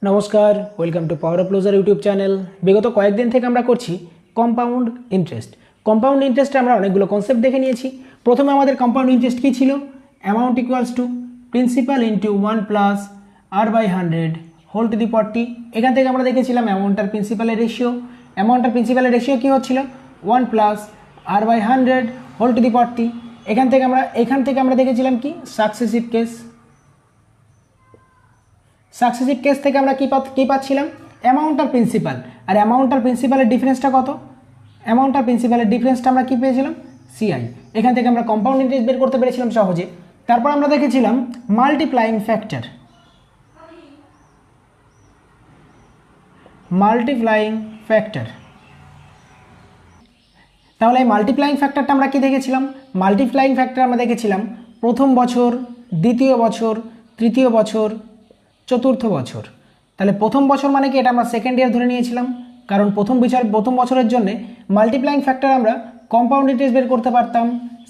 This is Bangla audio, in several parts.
নমস্কার, welcome to power of closure YouTube channel. বিগত কয়েকদিন থেকে আমরা করছি কম্পাউন্ড ইন্টারেস্ট। কম্পাউন্ড ইন্টারেস্টে আমরা অনেকগুলো কনসেপ্ট দেখে নিয়েছি। প্রথমে আমাদের কম্পাউন্ড ইন্টারেস্ট কী ছিল? Amount equals to principal into 1 plus r/100 whole to the power t। এখান থেকে আমরা দেখেছিলাম অ্যামাউন্ট আর প্রিন্সিপালের রেশিও। অ্যামাউন্ট আর প্রিন্সিপালের রেশিও কী হচ্ছিল? 1 plus r/100 whole to the power t। এখান থেকে আমরা দেখেছিলাম কি সাকসেসিভ কেস। সাকসেসিভ কেস থেকে আমরা কী পাচ্ছিলাম? অ্যামাউন্ট আর প্রিন্সিপাল। আর অ্যামাউন্ট আর প্রিন্সিপালের ডিফারেন্সটা কত? অ্যামাউন্ট আর প্রিন্সিপালের ডিফারেন্সটা আমরা কী পেয়েছিলাম? সিআই। এখান থেকে আমরা কম্পাউন্ড ইন্টারেস্ট বের করতে পেরেছিলাম সহজে। তারপর আমরা দেখেছিলাম মাল্টিপ্লাইং ফ্যাক্টর। তাহলে এই মাল্টিপ্লাইং ফ্যাক্টরটা আমরা কি দেখেছিলাম? মাল্টিপ্লাইং ফ্যাক্টর আমরা দেখেছিলাম প্রথম বছর, দ্বিতীয় বছর, তৃতীয় বছর, চতুর্থ বছর। তাহলে প্রথম বছর মানে কি? এটা আমরা সেকেন্ড ইয়ার ধরে নিয়েছিলাম, কারণ প্রথম বছরের জন্য মাল্টিপ্লাইং ফ্যাক্টর আমরা কম্পাউন্ড ইন্টারেস্ট বের করতে পারতাম,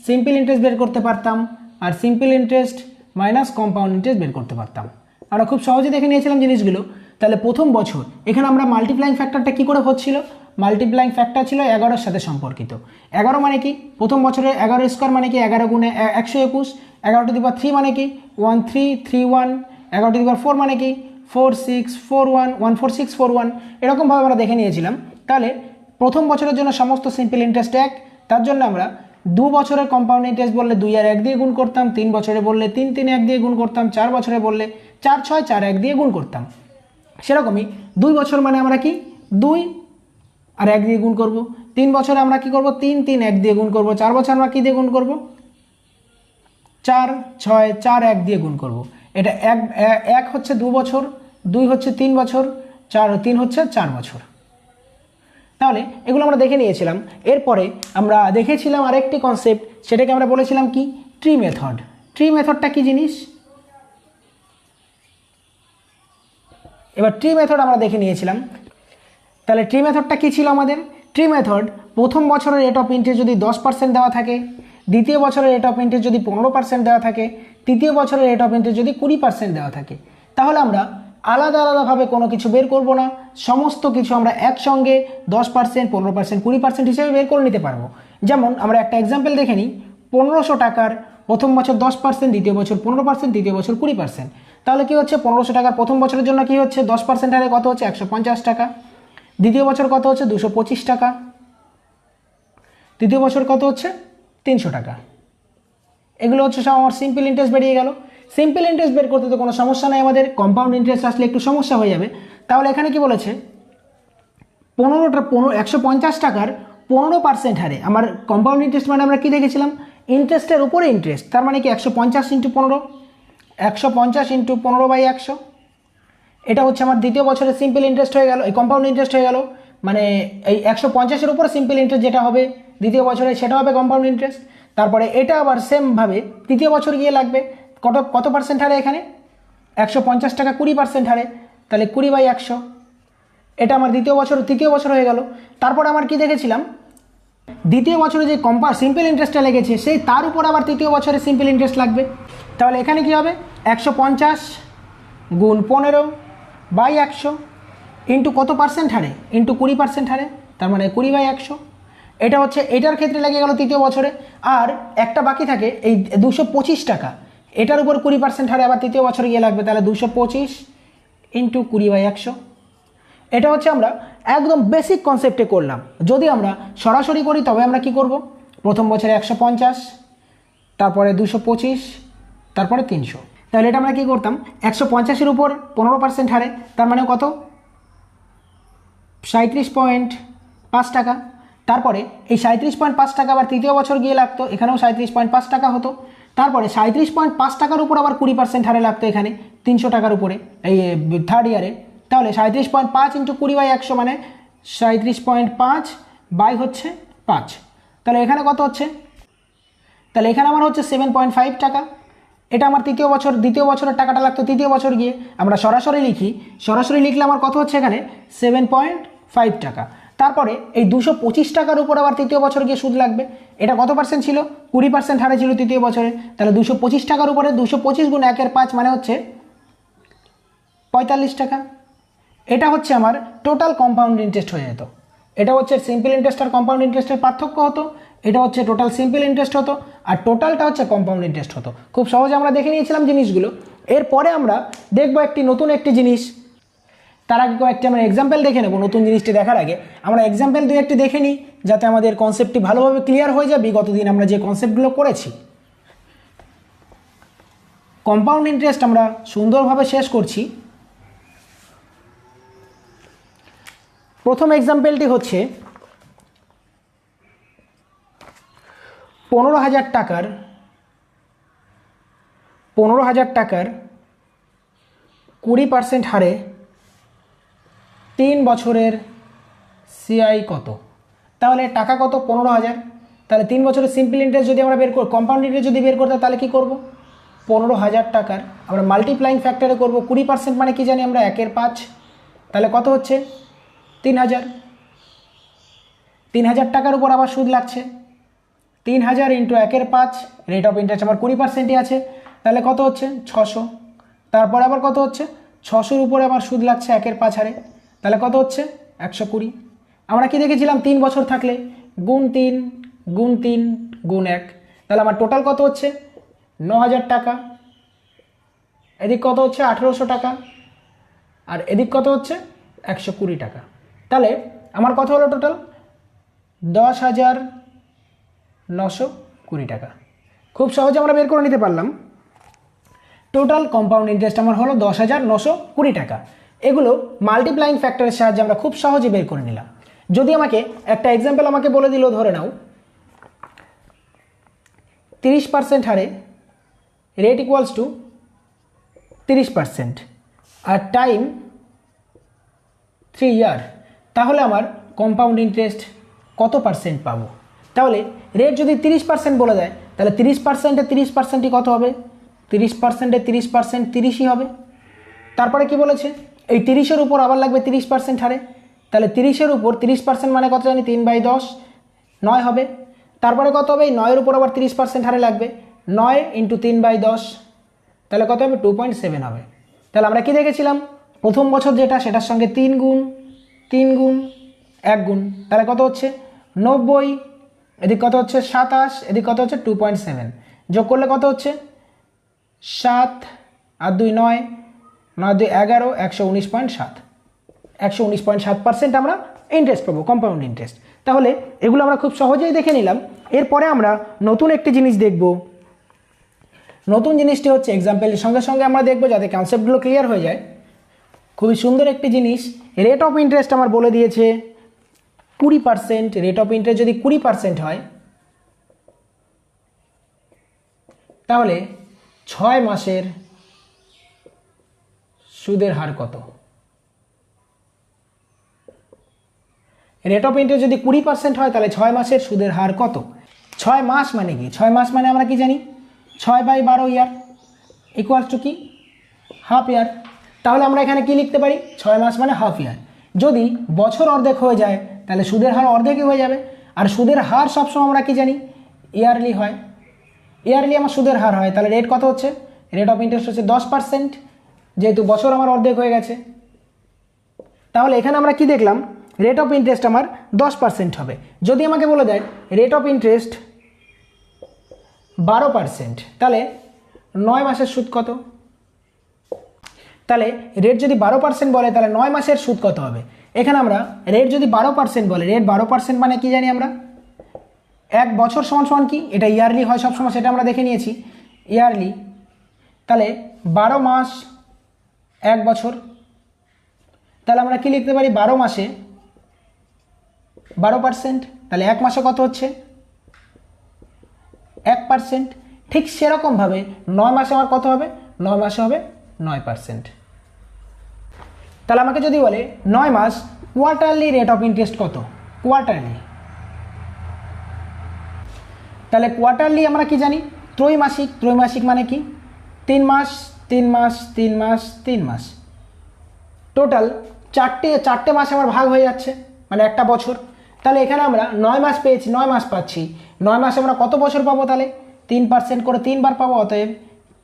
সিম্পল ইন্টারেস্ট বের করতে পারতাম, আর simple interest minus compound interest বের করতে পারতাম। আমরা খুব সহজে দেখে নিয়েছিলাম জিনিসগুলো। তাহলে প্রথম বছর এখানে আমরা মাল্টিপ্লাইং ফ্যাক্টরটা কী করে হচ্ছিল? মাল্টিপ্লাইং ফ্যাক্টর ছিল 11-এর সাথে সম্পর্কিত। 11 মানে কি? প্রথম বছরে 11 স্কোয়ার মানে কি? 11 গুণে 121। 11 টু দি পাওয়ার 3 মানে কি? 1331। 11 টু দি পাওয়ার 4 মানে কি? 4641, 14641। এরকমভাবে আমরা দেখে নিয়েছিলাম। তাহলে প্রথম বছরের জন্য সমস্ত সিম্পল ইন্টারেস্ট 1, তার জন্য আমরা 2 বছরের কম্পাউন্ড ইন্টারেস্ট বললে 2 আর 1 দিয়ে গুণ করতাম, 3 বছরে বললে 3 3 1 দিয়ে গুণ করতাম, 4 বছরে বললে 4 6 4 1 দিয়ে গুণ করতাম। সেরকমই 2 বছর মানে আমরা কি? 2 আর 1 দিয়ে গুণ করব। 3 বছরে আমরা কি করব? 3 3 1 দিয়ে গুণ করব। 4 বছর আমরা কি দিয়ে গুণ করব? 4 6 4 1 দিয়ে গুণ করব। এটা 1 হচ্ছে 2 বছর, 2 হচ্ছে 3 বছর, 3 হচ্ছে 4 বছর। তাহলে এগুলো আমরা দেখে নিয়েছিলাম। এরপরে আমরা দেখেছিলাম আরেকটি কনসেপ্ট, সেটাকে আমরা বলেছিলাম কি? Tree method. ট্রি মেথডটা কি জিনিস? এবার ট্রি মেথড আমরা দেখে নিয়েছিলাম। তাহলে ট্রি মেথডটা কী ছিল আমাদের? ট্রি মেথড প্রথম বছরের রেট অফ ইন্টারেস্ট যদি 10% দেওয়া থাকে, দ্বিতীয় বছরের রেট অফ ইন্টারেস্ট যদি 15% দেওয়া থাকে, তৃতীয় বছরের রেট অফ ইন্টারেস্ট যদি 20% দেওয়া থাকে, তাহলে আমরা আলাদা আলাদাভাবে কোনো কিছু বের করব না, সমস্ত কিছু আমরা একসঙ্গে 10%, 15%, 20% হিসেবে বের করে নিতে পারবো। যেমন আমরা একটা এক্সাম্পল দেখে নিই। 1500 টাকার প্রথম বছর 10%, দ্বিতীয় বছর 15%, তৃতীয় বছর 20%। তাহলে কি হচ্ছে? 1500 টাকার প্রথম বছরের জন্য কি হচ্ছে? 10% হারে কত হচ্ছে? 150 টাকা। দ্বিতীয় বছর কত হচ্ছে? 225 টাকা। তৃতীয় বছর কত হচ্ছে? 300 টাকা। এগুলো হচ্ছে সব আমার সিম্পল ইন্টারেস্ট বেরিয়ে গেল। সিম্পল ইন্টারেস্ট বের করতে তো কোনো সমস্যা নেই আমাদের, কম্পাউন্ড ইন্টারেস্ট আসলে একটু সমস্যা হয়ে যাবে। তাহলে এখানে কি বলেছে? 150 টাকার 15% হারে আমার কম্পাউন্ড ইন্টারেস্ট মানে আমরা কি দেখেছিলাম? ইন্টারেস্টের উপরে ইন্টারেস্ট। তার মানে কি 150 ইন্টু 15, 150 ইন্টু 15/100। এটা হচ্ছে আমার দ্বিতীয় বছরের সিম্পল ইন্টারেস্ট হয়ে গেল, এই কম্পাউন্ড ইন্টারেস্ট হয়ে গেল। মানে এই 150-এর উপরে সিম্পল ইন্টারেস্ট যেটা হবে দ্বিতীয় বছরে, সেটা হবে কম্পাউন্ড ইন্টারেস্ট। তারপরে এটা আবার সেমভাবে তৃতীয় বছর গিয়ে লাগবে কত পার্সেন্ট হারে? এখানে 150 টাকা 20% হারে, তাহলে 20/100। এটা আমার তৃতীয় বছর হয়ে গেল। তারপর আমার কি দেখেছিলাম? দ্বিতীয় বছরে যে সিম্পল ইন্টারেস্টটা লেগেছে, সেই তার উপর আবার তৃতীয় বছরে সিম্পল ইন্টারেস্ট লাগবে। তাহলে এখানে কি হবে? 150 গুণ 15/100 ইন্টু কত পার্সেন্ট হারে? ইন্টু 20% হারে, তার মানে 20/100। এটা হচ্ছে এটার ক্ষেত্রে লেগে গেল তৃতীয় বছরে। আর একটা বাকি থাকে এই 225 টাকা, এটার উপর 20% হারে আবার তৃতীয় বছরে গিয়ে লাগবে, তাহলে 225 ইন্টু 20/100। এটা হচ্ছে আমরা একদম বেসিক কনসেপ্টে করলাম। যদি আমরা সরাসরি করি তবে আমরা কি করব? প্রথম বছরে 150, তারপরে 225, তারপরে 300। তাহলে এটা আমরা কি করতাম? 150-এর উপর 15% হারে, তার মানে কত? 37.5 টাকা। তারপরে এই 37.5 টাকা আবার তৃতীয় বছর গিয়ে লাগতো, এখানেও 37.5 টাকা হতো। তারপরে 37.5 টাকার উপর আবার 20% হারে লাগতো এখানে 300 টাকার উপরে, এই থার্ড ইয়ারে। তাহলে 37.5 ইন্টু 20/100 মানে 37.5 বাই হচ্ছে 5। তাহলে এখানে কত হচ্ছে? তাহলে এখানে আমার হচ্ছে 7.5 টাকা। এটা আমার দ্বিতীয় বছরের টাকাটা লাগতো তৃতীয় বছর গিয়ে। আমরা সরাসরি লিখলে আমার কত হচ্ছে? এখানে 7.5 টাকা। তারপরে এই 225 টাকার উপর আবার তৃতীয় বছর গিয়ে সুদ লাগবে। এটা কত পার্সেন্ট ছিল? 20% হারে ছিল তৃতীয় বছরে। তাহলে 225 টাকার উপরে 225 গুণ 1/5 মানে হচ্ছে 45 টাকা। এটা হচ্ছে আমার টোটাল কম্পাউন্ড ইন্টারেস্ট হয়ে যেত। এটা হচ্ছে সিম্পল ইন্টারেস্ট আর কম্পাউন্ড ইন্টারেস্টের পার্থক্য হতো। এটা হচ্ছে টোটাল সিম্পল ইন্টারেস্ট হতো, আর টোটালটা হচ্ছে কম্পাউন্ড ইন্টারেস্ট হতো। খুব সহজে আমরা দেখে নিয়েছিলাম জিনিসগুলো। এরপরে আমরা দেখব নতুন একটি জিনিস। তার আগে কয়েকটি আমরা এক্সাম্পল দেখে নেব। নতুন জিনিসটি দেখার আগে আমরা এক্সাম্পল দুই একটি দেখে নিই, যাতে আমাদের কনসেপ্টটি ভালোভাবে ক্লিয়ার হয়ে যায় বিগত দিন আমরা যে কনসেপ্টগুলো করেছি। কম্পাউন্ড ইন্টারেস্ট আমরা সুন্দরভাবে শেষ করছি। প্রথম এক্সাম্পলটি হচ্ছে 15,000 টাকার 20% হারে 3 বছরের সিআই কত? তাহলে টাকা কত? 15,000। তাহলে 3 বছরের সিম্পল ইন্টারেস্ট যদি আমরা বের করি, কম্পাউন্ড ইন্টারেস্ট যদি বের করতে, তাহলে কী করব? 15,000 টাকার আমরা মাল্টিপ্লাইং ফ্যাক্টরে করব। 20% মানে কি জানি আমরা? 1/5। তাহলে কত হচ্ছে? 3,000। 3,000 টাকার উপর আবার সুদ লাগছে। 3,000 ইন্টু 1/5, রেট অফ ইন্টারেস্ট আমার 20%ই আছে, তাহলে কত হচ্ছে? 600। তারপর আবার কত হচ্ছে? 600-র উপরে আবার সুদ লাগছে 1/5 হারে, তাহলে কত হচ্ছে? 120। আমরা কি দেখেছিলাম? 3 বছর থাকলে গুণ 3 গুণ 3 গুণ 1, তাহলে আমার টোটাল কত হচ্ছে? 9,000 টাকা। এদিক কত হচ্ছে? 1,800 টাকা। আর এদিক কত হচ্ছে? 120 টাকা। তাহলে আমার কত হলো টোটাল? 10,920 টাকা। খুব সহজে আমরা বের করে নিতে পারলাম। টোটাল কম্পাউন্ড ইন্টারেস্ট আমার হলো 10,920 টাকা। এগুলো মাল্টিপ্লাইং ফ্যাক্টরের সাহায্যে আমরা খুব সহজে বের করে নিলাম। যদি আমাকে একটা এক্সাম্পল আমাকে বলে দিল, ধরে নাও 30% হারে রেট ইকুয়ালস টু 30% আর টাইম 3 ইয়ার, তাহলে আমার কম্পাউন্ড ইন্টারেস্ট কত পার্সেন্ট পাবো? তাহলে রেট যদি 30% বলে দেয়, তাহলে 30%-এ 30%ই কত হবে? 30%-এ 30% 30ই হবে। তারপরে কি বলেছে? এই 30-এর উপর আবার লাগবে 30% হারে, তাহলে 30-এর উপর 30% মানে কত জানি? 3/10, 9 হবে। তারপরে কত হবে? এই 9-এর উপর আবার 30% হারে লাগবে, 9 ইন্টু 3/10, তাহলে কত হবে? 2.7 হবে। তাহলে আমরা কি দেখেছিলাম? প্রথম বছর যেটা, সেটার সঙ্গে 3 গুণ 1 গুণ, তাহলে কত হচ্ছে? 90। এদিক কত হচ্ছে? 27। এদিক কত হচ্ছে? 2.7। যোগ করলে কত হচ্ছে? 7 আর 2 9, 9 2 11, 119.7। 119.7% আমরা ইন্টারেস্ট পাবো, কম্পাউন্ড ইন্টারেস্ট। তাহলে এগুলো আমরা খুব সহজেই দেখে নিলাম। এরপরে আমরা নতুন একটি জিনিস দেখব। নতুন জিনিসটি হচ্ছে এক্সাম্পলের সঙ্গে সঙ্গে আমরা দেখব, যাতে কনসেপ্টগুলো ক্লিয়ার হয়ে যায়। খুবই সুন্দর একটি জিনিস। রেট অফ ইন্টারেস্ট আমার বলে দিয়েছে 20%। রেট অফ ইন্টারেস্ট যদি 20% হয়, তাহলে 6 মাসের সুদের হার কত? রেট অফ ইন্টারেস্ট যদি 20% হয়, তাহলে 6 মাসের সুদের হার কত? 6 মাস মানে কি? 6 মাস মানে আমরা কি জানি? 6/12 ইয়ার ইকুয়ালস টু কি? হাফ ইয়ার। তাহলে আমরা এখানে কি লিখতে পারি? 6 মাস মানে হাফ ইয়ার। যদি বছর অর্ধেক হয়ে যায়, তাহলে সুদের হার অর্ধেকই হয়ে যাবে। আর সুদের হার সবসময় আমরা কি জানি? ইয়ারলি হয়। ইয়ারলি আমার সুদের হার হয়, তাহলে রেট কত হচ্ছে? রেট অফ ইন্টারেস্ট হচ্ছে 10%, যেহেতু বছর আমার অর্ধেক হয়ে গেছে। তাহলে এখানে আমরা কি দেখলাম? রেট অফ ইন্টারেস্ট আমার 10% হবে। যদি আমাকে বলে দেয় রেট অফ ইন্টারেস্ট 12%, তাহলে 9 মাসের সুদ কত? তাহলে রেট যদি 12% বলে, তাহলে 9 মাসের সুদ কত হবে? এখানে আমরা রেট যদি 12% বলে, রেট 12% মানে কি জানি আমরা? 1 বছর সমান সমান কি? এটা ইয়ারলি হয় সবসময়, সেটা আমরা দেখে নিয়েছি, ইয়ারলি। তাহলে 12 মাস 1 বছর, তাহলে আমরা কি লিখতে পারি? 12 মাসে 12%, তাহলে 1 মাসে কত হচ্ছে? 1%। ঠিক সেরকমভাবে 9 মাসে আমার কত হবে? 9 মাসে হবে 9%। তাহলে আমাকে যদি বলে 9 মাস কোয়ার্টারলি রেট অফ ইন্টারেস্ট কত? কোয়ার্টারলি, তাহলে কোয়ার্টারলি আমরা কি জানি? ত্রৈমাসিক। ত্রৈমাসিক মানে কি? 3 মাস 3 মাস 3 মাস 3 মাস, টোটাল চারটে মাসে আমার ভাগ হয়ে যাচ্ছে, মানে একটা বছর। তাহলে এখানে আমরা 9 মাস পেয়েছি, 9 মাস পাচ্ছি। 9 মাসে আমরা কত বছর পাবো? তাহলে 3% করে 3 বার পাবো, অতএব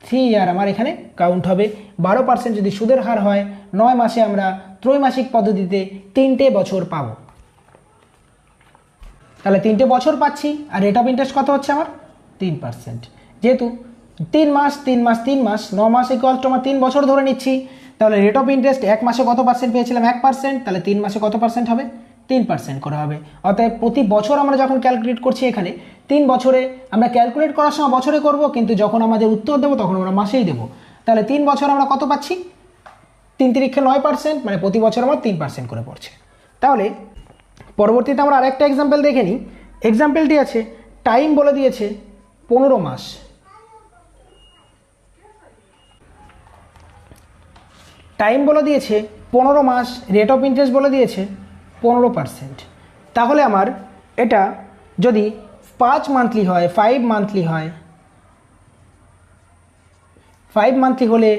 3 ইয়ার আমার এখানে কাউন্ট হবে। 12% যদি সুদের হার হয় 9 মাসে আমরা ত্রৈমাসিক পদ্ধতিতে 3টে বছর পাবো। তাহলে 3টে বছর পাচ্ছি, আর রেট অফ ইন্টারেস্ট কত হচ্ছে আমার 3%। যেহেতু 3 মাস 3 মাস 3 মাস 9 মাস ইকুয়াল টু আমার 3 বছর ধরে নিচ্ছি, তাহলে রেট অফ ইন্টারেস্ট 1 মাসে কত পার্সেন্ট পেয়েছিলাম 1%, তাহলে 3 মাসে কত পার্সেন্ট হবে 3% করে হবে। অতএব প্রতি বছর আমরা যখন ক্যালকুলেট করছি এখানে 3 বছরে, আমরা ক্যালকুলেট করার সময় বছরে করব, কিন্তু যখন আমাদের উত্তর দেবো তখন আমরা মাসেই দেবো। তাহলে 3 বছর আমরা কত পাচ্ছি 3 তিরিক্ষে 9%, মানে প্রতি বছর আমার 3% করে পড়ছে। তাহলে পরবর্তীতে আমরা আরেকটা এক্সাম্পল দেখে নিই। এক্সাম্পলটি আছে টাইম বলে দিয়েছে 15 মাস, টাইম বলে দিয়েছে 15 মাস, রেট অফ ইন্টারেস্ট বলে দিয়েছে 15%। তাহলে আমার এটা যদি 5 মান্থলি হয় 5 মান্থলি হয়, 5 মান্থলি হলে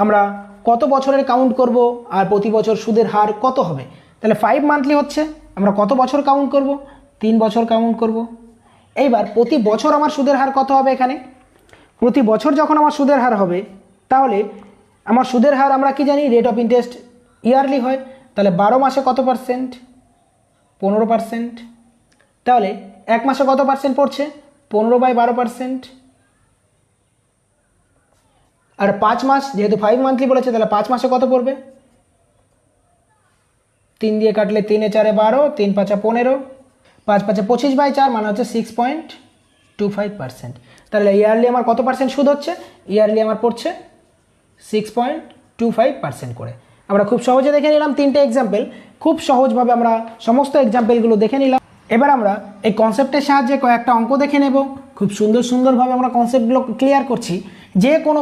আমরা কত বছরের কাউন্ট করব আর প্রতি বছর সুদের হার কত হবে। তাহলে 5 মান্থলি হচ্ছে আমরা কত বছর কাউন্ট করব 3 বছর কাউন্ট করব। এইবার প্রতি বছর আমার সুদের হার কত হবে, এখানে প্রতি বছর যখন আমার সুদের হার হবে তাহলে আমার সুদের হার আমরা কি জানি রেট অফ ইন্টারেস্ট ইয়ারলি হয়, তাহলে 12 মাসে কত পার্সেন্ট 15%। তাহলে 1 মাসে কত পার্সেন্ট পড়ছে 15/12%। আর 5 মাস, যেহেতু 5 মান্থলি বলেছে তাহলে 5 মাসে কত পড়বে 3 দিয়ে কাটলে 3 এ 4 এ 12, 3 5 15, 5 5 25/4 মানে হচ্ছে 6.25%। তাহলে ইয়ারলি আমার কত পার্সেন্ট সুদ হচ্ছে, ইয়ারলি আমার পড়ছে 6.25% করে। আমরা খুব সহজে দেখে নিলাম 3টে এক্সাম্পল, খুব সহজভাবে আমরা সমস্ত এক্সাম্পলগুলো দেখে নিলাম। এবার আমরা এই কনসেপ্টের সাহায্যে কয়েকটা অঙ্ক দেখে নেব। খুব সুন্দরভাবে আমরা কনসেপ্টগুলো ক্লিয়ার করছি। যে কোনো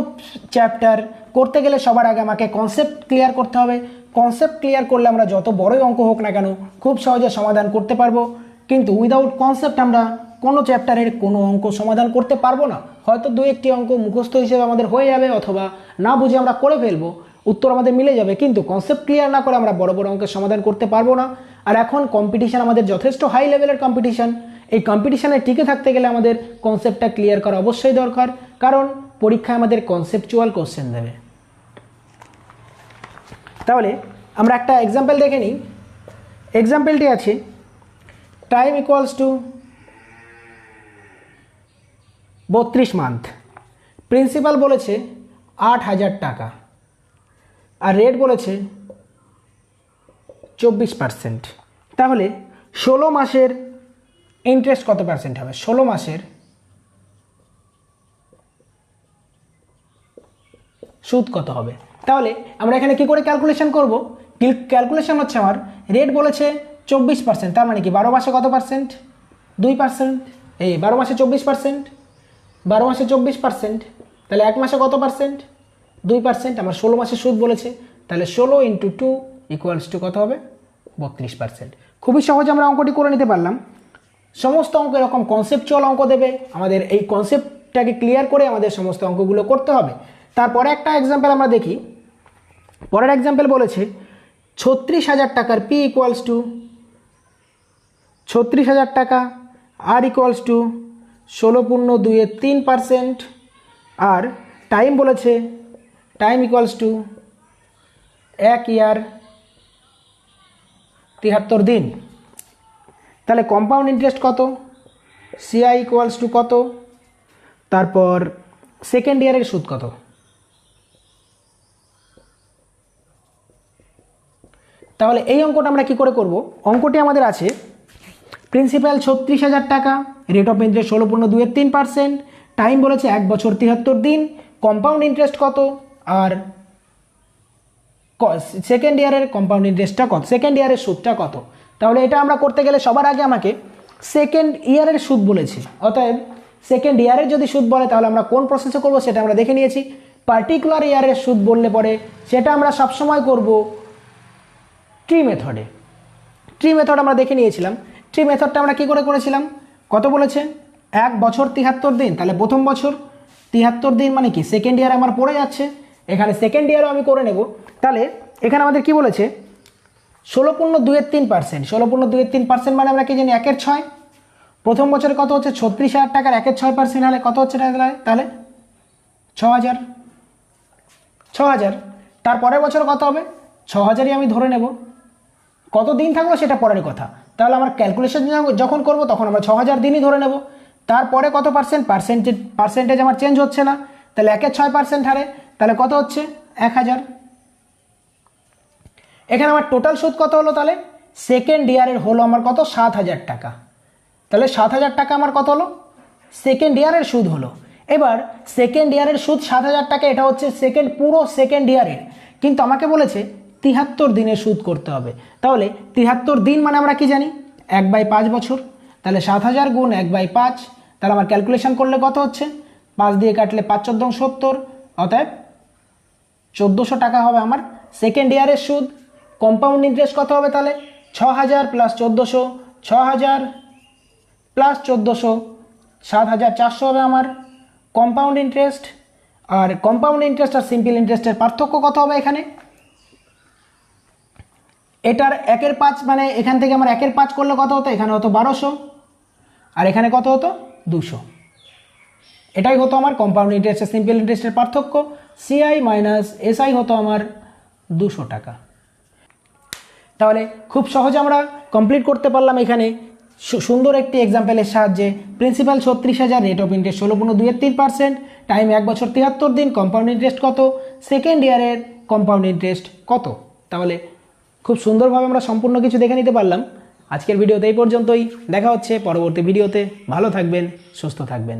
চ্যাপ্টার করতে গেলে সবার আগে আমাকে কনসেপ্ট ক্লিয়ার করতে হবে। কনসেপ্ট ক্লিয়ার করলে আমরা যত বড়ই অঙ্ক হোক না কেন খুব সহজে সমাধান করতে পারবো, কিন্তু উইদাউট কনসেপ্ট আমরা কোনো চ্যাপ্টারের কোনো অঙ্ক সমাধান করতে পারবো না। হয়তো 2-1টি অঙ্ক মুখস্থ হিসেবে আমাদের হয়ে যাবে, অথবা না বুঝে আমরা করে ফেলবো, উত্তর আমাদের মিলে যাবে, কিন্তু কনসেপ্ট ক্লিয়ার না করে আমরা বড় বড় অঙ্কের সমাধান করতে পারবো না। আর এখন কম্পিটিশান আমাদের যথেষ্ট হাই লেভেলের কম্পিটিশান। এই কম্পিটিশানে টিকে থাকতে গেলে আমাদের কনসেপ্টটা ক্লিয়ার করা অবশ্যই দরকার, কারণ পরীক্ষায় আমাদের কনসেপচুয়াল কোশ্চেন দেবে। তাহলে আমরা একটা এক্সাম্পল দেখে নিই। এক্সাম্পলটি আছে time equals to 32 month, principal বলেছে 8,000 টাকা, আর রেট বলেছে 24%। তাহলে 16 মাসের ইন্টারেস্ট কত পার্সেন্ট হবে, 16 মাসের সুদ কত হবে। তাহলে আমরা এখানে কি করে ক্যালকুলেশন করব, ক্যালকুলেশন হচ্ছে আমার রেট বলেছে 24%, তার মানে কি 12 মাসে কত পার্সেন্ট 2%, এই 12 মাসে 24%, 12 মাসে 24%, তাহলে 1 মাসে কত পার্সেন্ট 2%। আমার 16 মাসে সুদ বলেছে, তাহলে 16 × 2 = কত হবে 32%। খুবই সহজে আমরা অঙ্কটি করে নিতে পারলাম। সমস্ত অঙ্ক এরকম কনসেপচুয়াল অঙ্ক দেবে, আমাদের এই কনসেপ্টটাকে ক্লিয়ার করে আমাদের সমস্ত অঙ্কগুলো করতে হবে। তারপরে একটা এক্সাম্পল আমরা দেখি। পরের এক্সাম্পল বলেছে 36,000 টাকার P = 36,000 টাকা, R = 16.2-3%, আর টাইম বলেছে টাইম = 1 ইয়ার 73 দিন। তাহলে কম্পাউন্ড ইন্টারেস্ট কত, CI = কত, তারপর সেকেন্ড ইয়ারের সুদ কত। তাহলে এই অঙ্কটা আমরা কি করে করব, অঙ্কটি আমাদের আছে প্রিন্সিপাল 36,000 টাকা, রেট অফ ইন্টারেস্ট 16.2-3%, টাইম বলেছে 1 বছর 73 দিন, কম্পাউন্ড ইন্টারেস্ট কত, আর সেকেন্ড ইয়ারের কম্পাউন্ড ইন্টারেস্টটা কত, সেকেন্ড ইয়ারের সুদটা কত। তাহলে এটা আমরা করতে গেলে সবার আগে আমাকে সেকেন্ড ইয়ারের সুদ বলেছে, অতএব সেকেন্ড ইয়ারের যদি সুদ বলে তাহলে আমরা কোন প্রসেসে করব সেটা আমরা দেখে নিয়েছি। পার্টিকুলার ইয়ারের সুদ বললে পরে সেটা আমরা সবসময় করব ট্রি মেথডে। ট্রি মেথড আমরা দেখে নিয়েছিলাম। ট্রি মেথডটা আমরা কী করে করেছিলাম, কত বলেছে 1 বছর 73 দিন, তাহলে প্রথম বছর 73 দিন মানে কি সেকেন্ড ইয়ার আমার পড়ে যাচ্ছে, এখানে সেকেন্ড ইয়ারও আমি করে নেব। তাহলে এখানে আমাদের কি বলেছে 16.2-3%, 16.2-3% মানে আমরা কি জানি 1/6। প্রথম বছরে কত হচ্ছে 36,000 টাকার 1/6% হলে কত হচ্ছে তাহলে 6,000। 6,000 তার পরের বছর কত হবে? 6,000ই আমি ধরে নেব। কত দিন থাকলো সেটা পরের কথা, তাহলে আমার ক্যালকুলেশন যখন করব তখন আমরা 6,000 দিনই ধরে নেব। তারপরে কত পার্সেন্টেজ আমার চেঞ্জ হচ্ছে না, তাহলে 1-এর 6% হারে, তাহলে কত হচ্ছে? 1,000। এখানে আমার টোটাল সুদ কত হলো? তাহলে সেকেন্ড ইয়ারের হলো আমার কত? 7,000 টাকা। তাহলে 7,000 টাকা আমার কত হলো? সেকেন্ড ইয়ারের সুদ হলো। এবার সেকেন্ড ইয়ারের সুদ 7,000 টাকা, এটা হচ্ছে পুরো সেকেন্ড ইয়ারের, কিন্তু আমাকে বলেছে 73 দিনের সুদ করতে হবে। তাহলে 73 দিন মানে আমরা কি জানি? 1/5 বছর। তাহলে 7,000 গুণ 1/5, তাহলে আমার ক্যালকুলেশন করলে কত হচ্ছে? 5 দিয়ে কাটলে 5×4 = 70, অতএব 1,400 টাকা হবে আমার সেকেন্ড ইয়ারের সুদ। কম্পাউন্ড ইন্টারেস্ট কত হবে? তাহলে 6,000 + 1,400, 6,000 + 1,400, 7,400 হবে আমার কম্পাউন্ড ইন্টারেস্ট। আর কম্পাউন্ড ইন্টারেস্ট আর সিম্পল ইন্টারেস্টের পার্থক্য কত হবে এখানে? এটার 1-এর 5 মানে এখান থেকে আমার 1-এর 5 করলে কত হতো? এখানে হতো 1,200, আর এখানে কত হতো? 200। এটাই হতো আমার কম্পাউন্ড ইন্টারেস্ট আর সিম্পল ইন্টারেস্টের পার্থক্য। CI - SI হতো আমার 200 টাকা। তাহলে খুব সহজে আমরা কমপ্লিট করতে পারলাম এখানে সুন্দর একটি এক্সাম্পলের সাহায্যে। Principal 36,000, rate of interest 16.23%, time 1 বছর 73 দিন, কম্পাউন্ড ইন্টারেস্ট কত, সেকেন্ড ইয়ারের কম্পাউন্ড ইন্টারেস্ট কত। তাহলে খুব সুন্দরভাবে আমরা সম্পূর্ণ কিছু দেখে নিতে পারলাম। আজকের ভিডিওতে এই পর্যন্তই, দেখা হচ্ছে পরবর্তী ভিডিওতে। ভালো থাকবেন, সুস্থ থাকবেন।